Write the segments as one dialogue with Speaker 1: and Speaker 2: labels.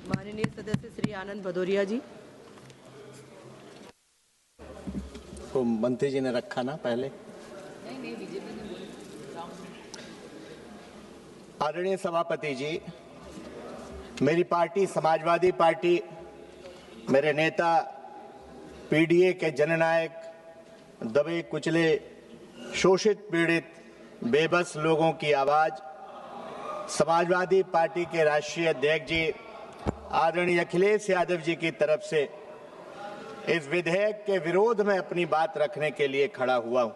Speaker 1: माननीय सदस्य श्री आनंद भदौरिया जी।
Speaker 2: तो मंत्री जी ने रखा ना पहले। आदरणीय सभापति जी, मेरी पार्टी समाजवादी पार्टी, मेरे नेता पीडीए के जननायक, दबे कुचले शोषित पीड़ित बेबस लोगों की आवाज, समाजवादी पार्टी के राष्ट्रीय अध्यक्ष जी आदरणीय अखिलेश यादव जी की तरफ से इस विधेयक के विरोध में अपनी बात रखने के लिए खड़ा हुआ हूं।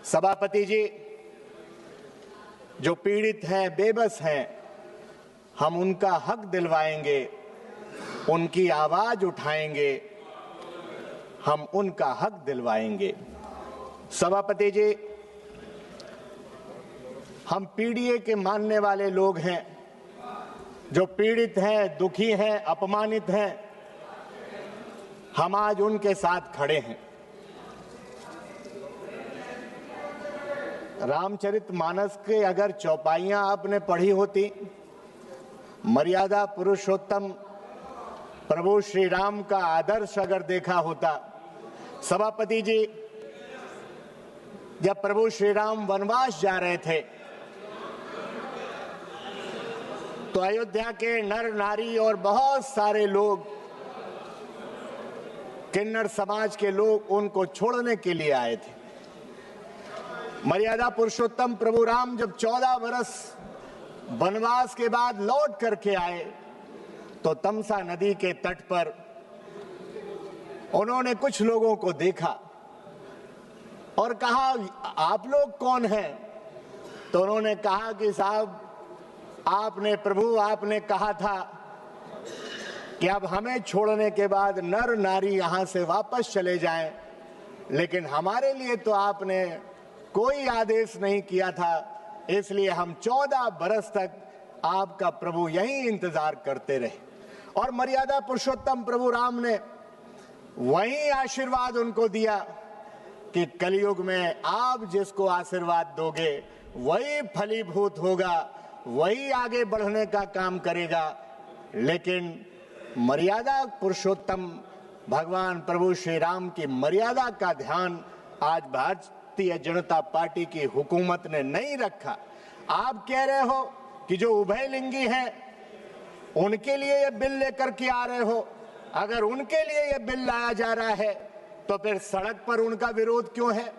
Speaker 2: सभापति जी, जो पीड़ित हैं, बेबस हैं, हम उनका हक दिलवाएंगे, उनकी आवाज उठाएंगे, हम उनका हक दिलवाएंगे। सभापति जी, हम पीडीए के मानने वाले लोग हैं, जो पीड़ित हैं, दुखी हैं, अपमानित हैं, हम आज उनके साथ खड़े हैं। रामचरितमानस के अगर चौपाइयां आपने पढ़ी होती, मर्यादा पुरुषोत्तम प्रभु श्री राम का आदर्श अगर देखा होता, सभापति जी, जब प्रभु श्री राम वनवास जा रहे थे तो अयोध्या के नर नारी और बहुत सारे लोग, किन्नर समाज के लोग उनको छोड़ने के लिए आए थे। मर्यादा पुरुषोत्तम प्रभु राम जब 14 वर्ष वनवास के बाद लौट करके आए तो तमसा नदी के तट पर उन्होंने कुछ लोगों को देखा और कहा, आप लोग कौन हैं? तो उन्होंने कहा कि साहब, आपने कहा था कि अब हमें छोड़ने के बाद नर नारी यहां से वापस चले जाएं, लेकिन हमारे लिए तो आपने कोई आदेश नहीं किया था, इसलिए हम 14 बरस तक आपका प्रभु यहीं इंतजार करते रहे। और मर्यादा पुरुषोत्तम प्रभु राम ने वही आशीर्वाद उनको दिया कि कलयुग में आप जिसको आशीर्वाद दोगे वही फलीभूत होगा, वही आगे बढ़ने का काम करेगा। लेकिन मर्यादा पुरुषोत्तम भगवान प्रभु श्री राम की मर्यादा का ध्यान आज भारतीय जनता पार्टी की हुकूमत ने नहीं रखा। आप कह रहे हो कि जो उभयलिंगी हैं उनके लिए ये बिल लेकर के आ रहे हो। अगर उनके लिए ये बिल लाया जा रहा है तो फिर सड़क पर उनका विरोध क्यों है?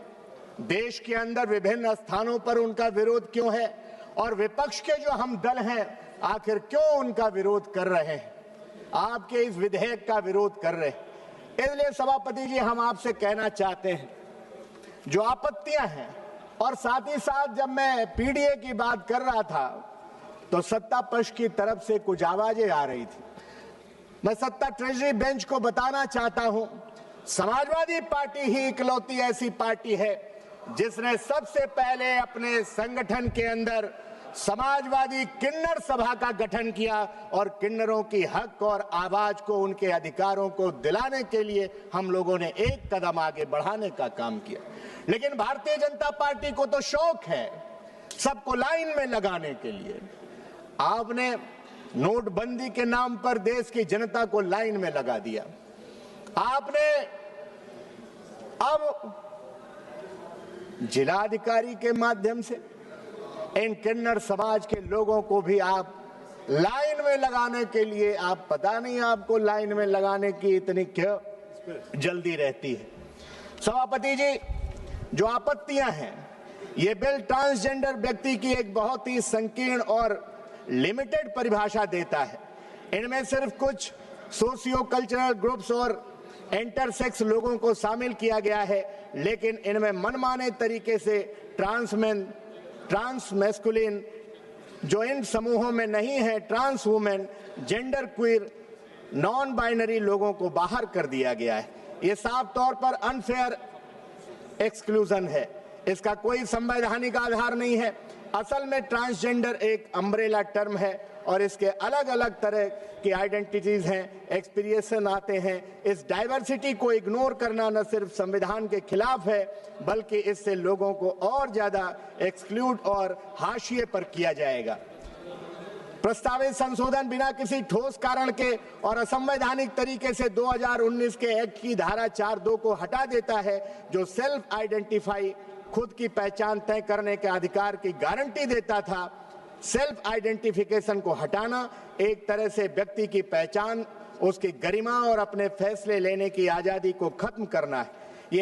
Speaker 2: देश के अंदर विभिन्न स्थानों पर उनका विरोध क्यों है? और विपक्ष के जो हम दल हैं, आखिर क्यों उनका विरोध कर रहे हैं? आपके इस विधेयक का विरोध कर रहे हैं। इसलिए सभापति जी, हम आपसे कहना चाहते हैं, जो आपत्तियां हैं, और साथ ही साथ जब मैं पीडीए की बात कर रहा था तो सत्ता पक्ष की तरफ से कुछ आवाजें आ रही थी। मैं सत्ता ट्रेजरी बेंच को बताना चाहता हूं, समाजवादी पार्टी ही इकलौती ऐसी पार्टी है जिसने सबसे पहले अपने संगठन के अंदर समाजवादी किन्नर सभा का गठन किया और किन्नरों की हक और आवाज को, उनके अधिकारों को दिलाने के लिए हम लोगों ने एक कदम आगे बढ़ाने का काम किया। लेकिन भारतीय जनता पार्टी को तो शौक है सबको लाइन में लगाने के लिए। आपने नोटबंदी के नाम पर देश की जनता को लाइन में लगा दिया। आपने अब जिलाधिकारी के माध्यम से इन किन्नर समाज के लोगों को भी आप लाइन में लगाने के लिए, आप पता नहीं आपको लाइन में लगाने की इतनी क्यों जल्दी रहती है। सभापति जी, जो आपत्तियां हैं, ये बिल ट्रांसजेंडर व्यक्ति की एक बहुत ही संकीर्ण और लिमिटेड परिभाषा देता है। इनमें सिर्फ कुछ सोशियो कल्चरल ग्रुप्स और इंटरसेक्स लोगों को शामिल किया गया है, लेकिन इनमें मनमाने तरीके से ट्रांसमेन, ट्रांस मैस्कुलिन जो इन समूहों में नहीं है, trans women, gender queer, non binary लोगों को बाहर कर दिया गया है। ये साफ तौर पर अनफेयर एक्सक्लूजन है, इसका कोई संवैधानिक आधार नहीं है। असल में ट्रांसजेंडर एक अम्ब्रेला टर्म है और इसके अलग अलग तरह की आइडेंटिटीज हैं, एक्सपीरियंस आते हैं। इस डाइवर्सिटी को इग्नोर करना न सिर्फ संविधान के खिलाफ है, बल्कि इससे लोगों को और ज्यादा एक्सक्लूड और हाशिए पर किया जाएगा। प्रस्तावित संशोधन बिना किसी ठोस कारण के और असंवैधानिक तरीके से 2019 के एक्ट की धारा 4(2) को हटा देता है, जो सेल्फ आइडेंटिफाई, खुद की पहचान तय करने के अधिकार की गारंटी देता था। सेल्फ आइडेंटिफिकेशन को हटाना एक तरह से व्यक्ति की पहचान, उसकी गरिमा और अपने फैसले लेने की आजादी को खत्म करना है। ये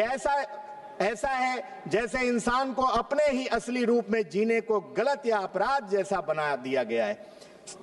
Speaker 2: ऐसा है जैसे इंसान को अपने ही असली रूप में जीने को गलत या अपराध जैसा बना दिया गया है।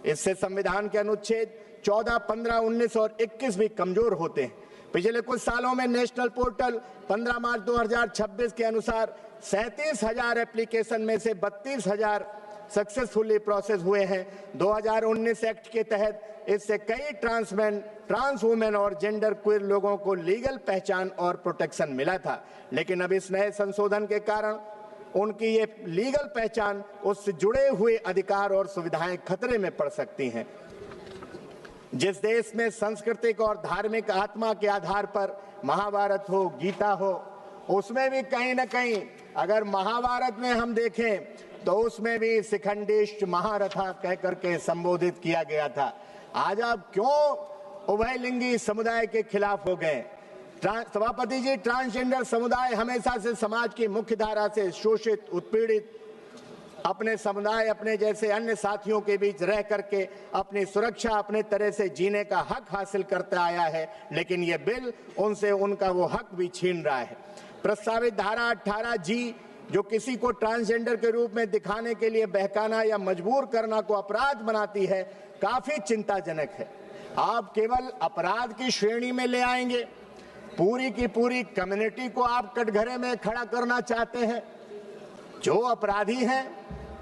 Speaker 2: इससे संविधान के अनुच्छेद 14, 15, 19 और 21 भी कमजोर होते हैं। पिछले कुछ सालों में नेशनल पोर्टल 15 मार्च 2026 के अनुसार 37,000 एप्लीकेशन में से 32,000 सक्सेसफुली प्रोसेस हुए हैं। 2019 एक्ट के तहत इससे कई ट्रांसमैन, ट्रांस वुमेन और जेंडर क्वीर लोगों को लीगल पहचान और प्रोटेक्शन मिला था, लेकिन अब इस नए संशोधन के कारण उनकी ये लीगल पहचान, उससे जुड़े हुए अधिकार और सुविधाएं खतरे में पड़ सकती हैं। जिस देश में सांस्कृतिक और धार्मिक आत्मा के आधार पर महाभारत हो, गीता हो, उसमें भी कहीं न कहीं, अगर महाभारत में हम देखें तो उसमें भी शिखंडिश्च महारथा कह करके संबोधित किया गया था। आज आप क्यों उभयलिंगी समुदाय के खिलाफ हो गए? सभापति जी, ट्रांसजेंडर समुदाय हमेशा से समाज की मुख्य धारा से शोषित, उत्पीड़ित, अपने समुदाय, अपने जैसे अन्य साथियों के बीच रह करके अपनी सुरक्षा, अपने तरह से जीने का हक हासिल करता आया है, लेकिन ये बिल उनसे उनका वो हक भी छीन रहा है। प्रस्तावित धारा 18G, जो किसी को ट्रांसजेंडर के रूप में दिखाने के लिए बहकाना या मजबूर करना को अपराध बनाती है, काफी चिंताजनक है। आप केवल अपराध की श्रेणी में ले आएंगे, पूरी की पूरी कम्युनिटी को आप कटघरे में खड़ा करना चाहते हैं। जो अपराधी हैं,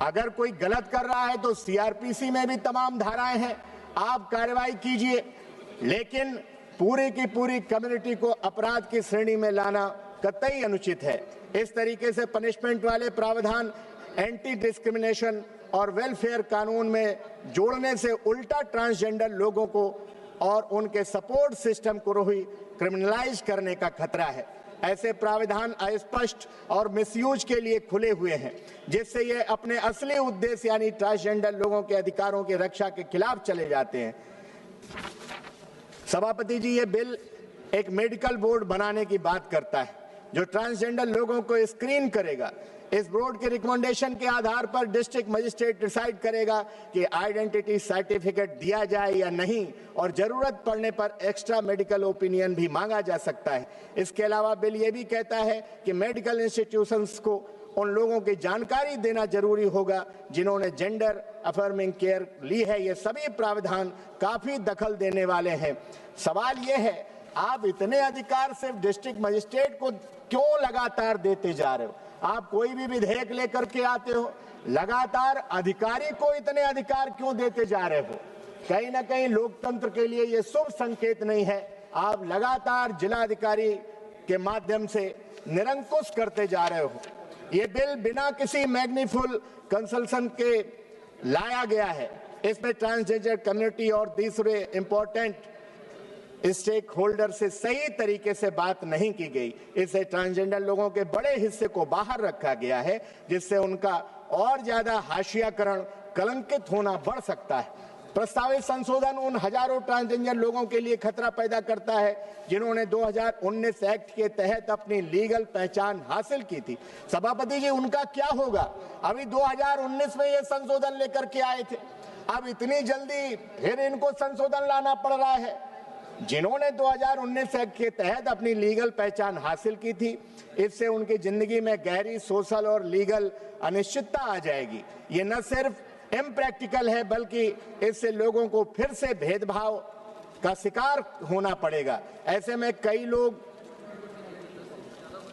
Speaker 2: अगर कोई गलत कर रहा है तो CRPC में भी तमाम धाराएं हैं, आप कार्रवाई कीजिए, लेकिन पूरी की पूरी कम्युनिटी को अपराध की श्रेणी में लाना कतई अनुचित है। इस तरीके से पनिशमेंट वाले प्रावधान एंटी डिस्क्रिमिनेशन और वेलफेयर कानून में जोड़ने से उल्टा ट्रांसजेंडर लोगों को और उनके सपोर्ट सिस्टम को ही क्रिमिनलाइज करने का खतरा है। ऐसे प्रावधान अस्पष्ट और मिसयूज के लिए खुले हुए हैं, जिससे ये अपने असली उद्देश्य यानी ट्रांसजेंडर लोगों के अधिकारों की रक्षा के खिलाफ चले जाते हैं। सभापति जी, ये बिल एक मेडिकल बोर्ड बनाने की बात करता है, जो ट्रांसजेंडर लोगों को स्क्रीन करेगा। इस बोर्ड के रिकमेंडेशन के आधार पर डिस्ट्रिक्ट मजिस्ट्रेट डिसाइड करेगा कि आइडेंटिटी सर्टिफिकेट दिया जाए या नहीं, और जरूरत पड़ने पर एक्स्ट्रा मेडिकल ओपिनियन भी मांगा जा सकता है। इसके अलावा बिल ये भी कहता है कि मेडिकल इंस्टीट्यूशंस को उन लोगों की जानकारी देना जरूरी होगा जिन्होंने जेंडर अफर्मिंग केयर ली है। ये सभी प्रावधान काफी दखल देने वाले हैं। सवाल ये है, आप इतने अधिकार सिर्फ डिस्ट्रिक्ट मजिस्ट्रेट को क्यों लगातार देते जा रहे हो? आप कोई भी विधेयक लेकर के आते हो, लगातार अधिकारी को इतने अधिकार क्यों देते जा रहे हो? कहीं ना कहीं लोकतंत्र के लिए ये शुभ संकेत नहीं है। आप लगातार जिलाधिकारी के माध्यम से निरंकुश करते जा रहे हो। ये बिल बिना किसी मैग्नीफुल कंसल्टेशन के लाया गया है। इसमें ट्रांसजेंडर कम्युनिटी और दूसरे इंपॉर्टेंट स्टेक होल्डर से सही तरीके से बात नहीं की गई। इससे ट्रांसजेंडर लोगों के बड़े हिस्से को बाहर रखा गया है, जिससे उनका और ज्यादा हाशियाकरण, कलंकित होना बढ़ सकता है। प्रस्तावित संशोधन उन हजारों ट्रांसजेंडर लोगों के लिए खतरा पैदा करता है जिन्होंने 2019 एक्ट के तहत अपनी लीगल पहचान हासिल की थी। सभापति जी, उनका क्या होगा? अभी 2019 में ये संशोधन लेकर के आए थे, अब इतनी जल्दी फिर इनको संशोधन लाना पड़ रहा है। जिन्होंने 2019 एक्ट के तहत अपनी लीगल पहचान हासिल की थी, इससे उनकी जिंदगी में गहरी सोशल और लीगल अनिश्चितता आ जाएगी। ये न सिर्फ इम्प्रैक्टिकल है, बल्कि इससे लोगों को फिर से भेदभाव का शिकार होना पड़ेगा। ऐसे में कई लोग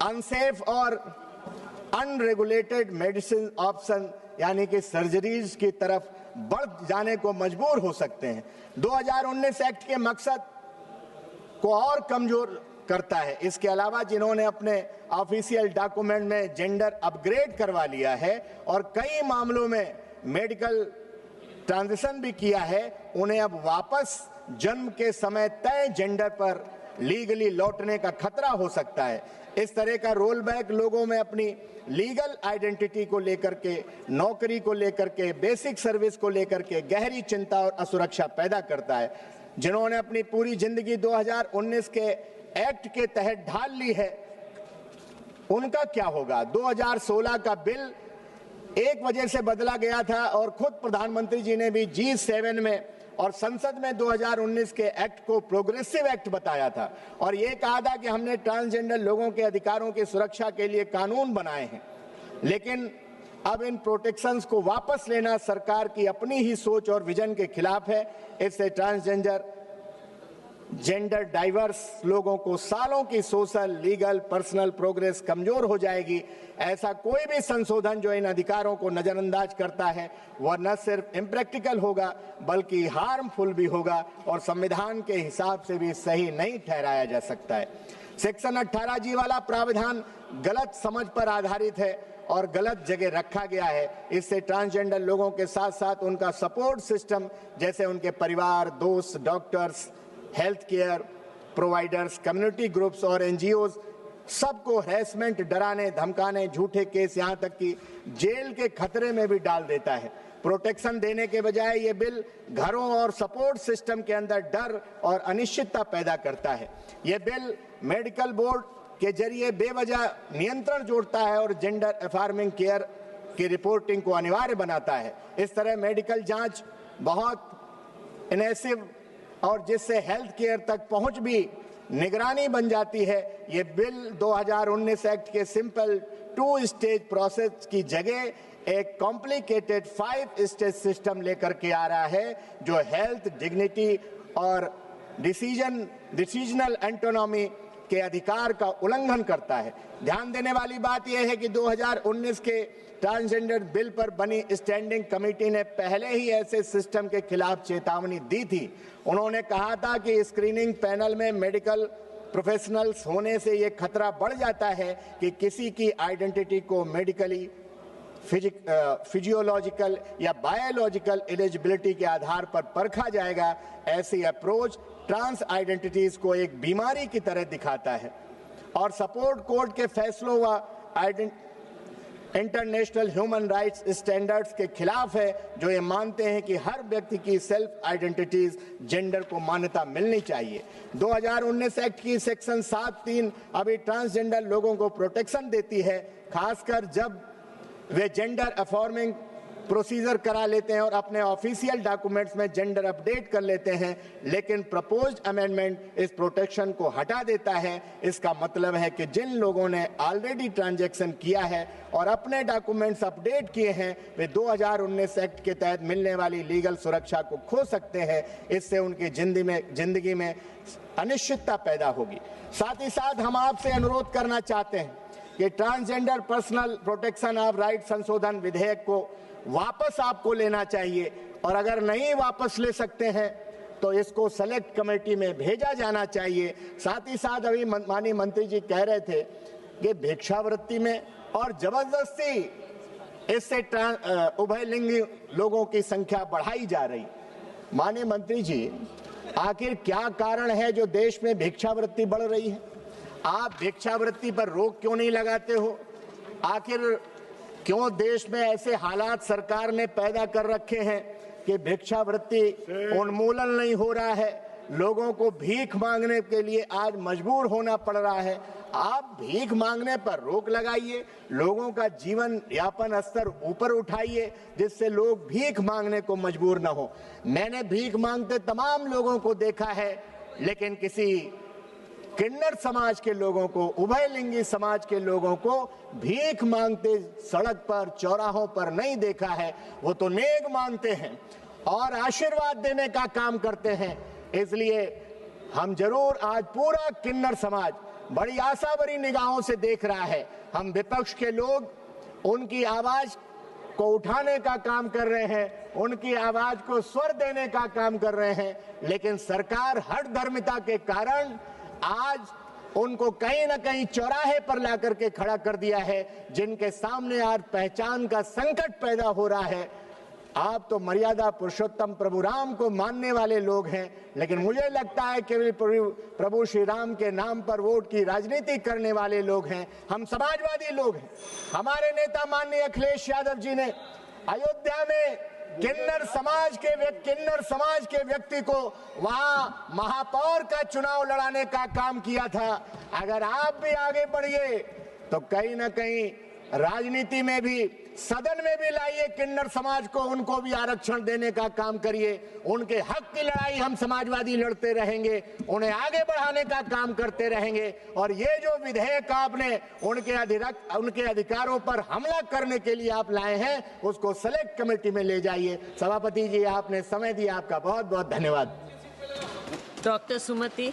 Speaker 2: अनसेफ और अनरेगुलेटेड मेडिसिन ऑप्शन यानी कि सर्जरीज की तरफ बढ़ जाने को मजबूर हो सकते हैं। 2019 एक्ट के मकसद को और कमजोर करता है। इसके अलावा जिन्होंने अपने ऑफिशियल डॉक्यूमेंट में जेंडर अपग्रेड करवा लिया है और कई मामलों में मेडिकल ट्रांजिशन भी किया है, उन्हें अब वापस जन्म के समय तय जेंडर पर लीगली लौटने का खतरा हो सकता है। इस तरह का रोल बैक लोगों में अपनी लीगल आइडेंटिटी को लेकर के, नौकरी को लेकर के, बेसिक सर्विस को लेकर के गहरी चिंता और असुरक्षा पैदा करता है। जिन्होंने अपनी पूरी जिंदगी 2019 के एक्ट के तहत ढाल ली है, उनका क्या होगा? 2016 का बिल एक वजह से बदला गया था और खुद प्रधानमंत्री जी ने भी G7 में और संसद में 2019 के एक्ट को प्रोग्रेसिव एक्ट बताया था और ये कहा था कि हमने ट्रांसजेंडर लोगों के अधिकारों की सुरक्षा के लिए कानून बनाए हैं। लेकिन अब इन प्रोटेक्शंस को वापस लेना सरकार की अपनी ही सोच और विजन के खिलाफ है। इससे ट्रांसजेंडर, जेंडर डाइवर्स लोगों को सालों की सोशल, लीगल, पर्सनल प्रोग्रेस कमजोर हो जाएगी। ऐसा कोई भी संशोधन जो इन अधिकारों को नजरअंदाज करता है वह न सिर्फ इम्प्रैक्टिकल होगा बल्कि हार्मफुल भी होगा और संविधान के हिसाब से भी सही नहीं ठहराया जा सकता है। सेक्शन 18G वाला प्रावधान गलत समझ पर आधारित है और गलत जगह रखा गया है। इससे ट्रांसजेंडर लोगों के साथ साथ उनका सपोर्ट सिस्टम जैसे उनके परिवार, दोस्त, doctors, health care providers, community groups और NGOs सबको हैरेसमेंट, डराने, धमकाने, झूठे केस, यहाँ तक कि जेल के खतरे में भी डाल देता है। प्रोटेक्शन देने के बजाय ये बिल घरों और सपोर्ट सिस्टम के अंदर डर और अनिश्चितता पैदा करता है। ये बिल मेडिकल बोर्ड के जरिए बेवजह नियंत्रण जोड़ता है और जेंडर अफार्मिंग केयर की रिपोर्टिंग को अनिवार्य बनाता है। इस तरह मेडिकल जांच बहुत इनवेसिव और जिससे हेल्थ केयर तक पहुंच भी निगरानी बन जाती है। ये बिल 2019 एक्ट के सिंपल 2 स्टेज प्रोसेस की जगह एक कॉम्प्लिकेटेड 5 स्टेज सिस्टम लेकर के आ रहा है जो हेल्थ, डिग्निटी और डिसीजनल एंटोनॉमी के अधिकार का उल्लंघन करता है। ध्यान देने वाली बात यह है कि 2019 के ट्रांसजेंडर बिल पर बनी स्टैंडिंग कमेटी ने पहले ही ऐसे सिस्टम के खिलाफ चेतावनी दी थी। उन्होंने कहा था कि स्क्रीनिंग पैनल में मेडिकल प्रोफेशनल्स होने से ये खतरा बढ़ जाता है कि किसी की आइडेंटिटी को मेडिकली, फिजियोलॉजिकल या बायोलॉजिकल एलिजिबिलिटी के आधार पर परखा जाएगा। ऐसी अप्रोच ट्रांस आइडेंटिटीज को एक बीमारी की तरह दिखाता है और सपोर्ट कोर्ट के फैसलों व इंटरनेशनल ह्यूमन राइट्स स्टैंडर्ड्स के खिलाफ है जो ये मानते हैं कि हर व्यक्ति की सेल्फ आइडेंटिटीज, जेंडर को मान्यता मिलनी चाहिए। 2019 एक्ट की सेक्शन 7(3) अभी ट्रांसजेंडर लोगों को प्रोटेक्शन देती है, खासकर जब वे जेंडर अफॉर्मिंग प्रोसीजर करा लेते हैं और अपने ऑफिशियल डॉक्यूमेंट्स में जेंडर अपडेट कर लेते हैं। लेकिन प्रपोज्ड अमेंडमेंट इस प्रोटेक्शन को हटा देता है। इसका मतलब है कि जिन लोगों ने ऑलरेडी ट्रांजैक्शन किया है और अपने डॉक्यूमेंट्स अपडेट किए हैं वे 2019 एक्ट के तहत मिलने वाली लीगल सुरक्षा को खो सकते हैं। इससे उनकी जिंदगी में अनिश्चितता पैदा होगी। साथ ही साथ हम आपसे अनुरोध करना चाहते हैं कि transgender personal protection of right संशोधन विधेयक को वापस आपको लेना चाहिए और अगर नहीं वापस ले सकते हैं तो इसको सेलेक्ट कमेटी में भेजा जाना चाहिए। साथ ही साथ अभी माननीय मंत्री जी कह रहे थे कि भिक्षावृत्ति में और जबरदस्ती इससे उभयलिंगी लोगों की संख्या बढ़ाई जा रही। माननीय मंत्री जी, आखिर क्या कारण है जो देश में भिक्षावृत्ति बढ़ रही है? आप भिक्षावृत्ति पर रोक क्यों नहीं लगाते हो? आखिर क्यों देश में ऐसे हालात सरकार ने पैदा कर रखे हैं कि भिक्षावृत्ति उन्मूलन नहीं हो रहा है, लोगों को भीख मांगने के लिए आज मजबूर होना पड़ रहा है? आप भीख मांगने पर रोक लगाइए, लोगों का जीवन यापन स्तर ऊपर उठाइए जिससे लोग भीख मांगने को मजबूर न हो। मैंने भीख मांगते तमाम लोगों को देखा है, लेकिन किसी किन्नर समाज के लोगों को, उभयलिंगी समाज के लोगों को भीख मांगते सड़क पर, चौराहों पर नहीं देखा है। वो तो नेक मांगते हैं और आशीर्वाद देने का काम करते हैं। इसलिए हम जरूर, आज पूरा किन्नर समाज बड़ी आशा भरी निगाहों से देख रहा है। हम विपक्ष के लोग उनकी आवाज को उठाने का काम कर रहे हैं, उनकी आवाज को स्वर देने का काम कर रहे हैं, लेकिन सरकार हठधर्मिता के कारण आज उनको कहीं ना कहीं चौराहे पर ला करके खड़ा कर दिया है। जिनके सामने आज पहचान का संकट पैदा हो रहा है, आप तो मर्यादा पुरुषोत्तम प्रभु राम को मानने वाले लोग हैं, लेकिन मुझे लगता है कि प्रभु श्री राम के नाम पर वोट की राजनीति करने वाले लोग हैं। हम समाजवादी लोग हैं। हमारे नेता माननीय अखिलेश यादव जी ने अयोध्या में किन्नर समाज के व्यक्ति को वहां महापौर का चुनाव लड़ाने का काम किया था। अगर आप भी आगे बढ़िए तो कहीं ना कहीं राजनीति में भी, सदन में भी लाइए किन्नर समाज को, उनको भी आरक्षण देने का काम करिए। उनके हक की लड़ाई हम समाजवादी लड़ते रहेंगे, उन्हें आगे बढ़ाने का काम करते रहेंगे। और ये जो विधेयक आपने उनके अधिकारों पर हमला करने के लिए आप लाए हैं, उसको सेलेक्ट कमेटी में ले जाइए। सभापति जी, आपने समय दिया, आपका बहुत बहुत धन्यवाद।
Speaker 1: डॉक्टर सुमति।